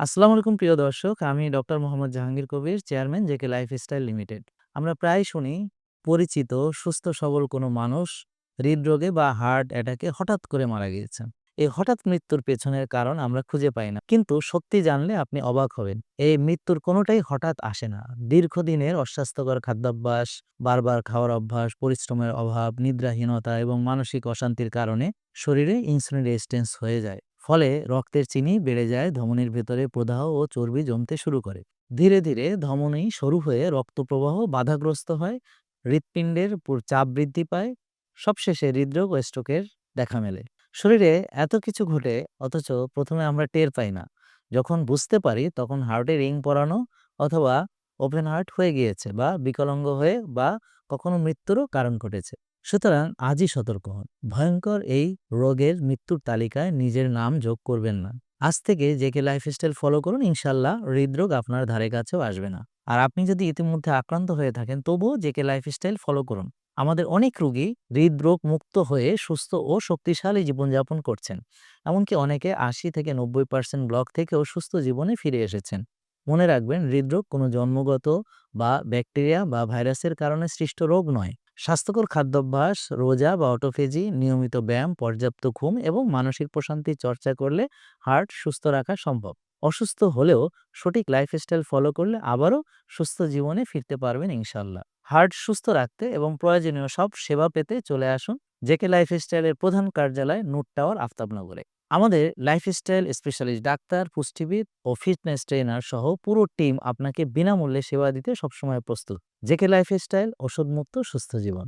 আসসালামু আলাইকুম প্রিয় দর্শক। আমি doctor Mohammad Jahangir Kabir, chairman JK lifestyle limited. আমরা প্রায় শুনি পরিচিত সুস্থ সবল কোনো মানুষ হৃদরোগে বা হার্ট অ্যাটাকে হঠাৎ করে মারা গিয়েছেন। এই হঠাৎ মৃত্যুর পেছনের কারণ আমরা খুঁজে পাই না। কিন্তু সত্যি জানলে আপনি অবাক হবেন। এই মৃত্যুর কোনোটাই হঠাৎ আসে না। দীর্ঘদিনের অস্বাস্থ্যকর খাদ্যাভ্যাস, বারবার খাওয়ার অভ্যাস, পরিশ্রমের অভাব, নিদ্রাহীনতা এবং মানসিক অশান্তির কারণে শরীরে ইনসুলিন রেজিস্ট্যান্স হয়ে যায়। ফলে রক্তের চিনি বেড়ে যায়, ধমনীর ভেতরে প্রদাহ ও চর্বি জমতে শুরু করে। ধীরে ধীরে ধমনী সরু হয়ে রক্ত প্রবাহ বাধাগ্রস্ত হয়, হৃৎপিণ্ডের চাপ বৃদ্ধি পায়, সবশেষে হৃদরোগ ও স্ট্রোকের দেখা মেলে। শরীরে এত কিছু ঘটে, অথচ প্রথমে আমরা টের পাই না। যখন বুঝতে পারি তখন হার্টে রিং পরানো অথবা ওপেন হার্ট হয়ে গিয়েছে, বা বিকলাঙ্গ হয়ে, বা কখনো মৃত্যুরও কারণ ঘটেছে। সুতরাং আজই সতর্ক হন। ভয়ঙ্কর এই রোগের মৃত্যুর তালিকায় নিজের নাম যোগ করবেন না। আজ থেকে জেকে লাইফস্টাইল ফলো করুন, ইনশাল্লাহ হৃদরোগ আপনার ধারে কাছেও আসবে না। আর আপনি যদি ইতিমধ্যে আক্রান্ত হয়ে থাকেন, তবুও জেকে লাইফস্টাইল ফলো করুন। আমাদের অনেক রোগী হৃদরোগ মুক্ত হয়ে সুস্থ ও শক্তিশালী জীবনযাপন করছেন। এমনকি অনেকে ৮০ থেকে ৯০% ব্লক থেকেও সুস্থ জীবনে ফিরে এসেছেন। মনে রাখবেন, হৃদরোগ কোনো জন্মগত বা ব্যাকটেরিয়া বা ভাইরাসের কারণে সৃষ্ট রোগ নয়। স্বাস্থ্যকর খাদ্যাভ্যাস, রোজা বা অটোফেজি, নিয়মিত ব্যায়াম, পর্যাপ্ত ঘুম এবং মানসিক প্রশান্তির চর্চা করলে হার্ট সুস্থ রাখা সম্ভব। অসুস্থ হলেও সঠিক লাইফস্টাইল ফলো করলে আবারও সুস্থ জীবনে ফিরতে পারবেন ইনশাল্লাহ। হার্ট সুস্থ রাখতে এবং প্রয়োজনীয় সব সেবা পেতে চলে আসুন জেকে লাইফস্টাইলের প্রধান কার্যালয়, নুট টাওয়ার, আফতাবনগরে। আমাদের লাইফস্টাইল স্পেশালিস্ট ডাক্তার, পুষ্টিবিদ ও ফিটনেস ট্রেনার সহ পুরো টিম আপনাকে বিনামূল্যে সেবা দিতে সবসময় প্রস্তুত। জেকে লাইফস্টাইল, ওষুধ মুক্ত সুস্থ জীবন।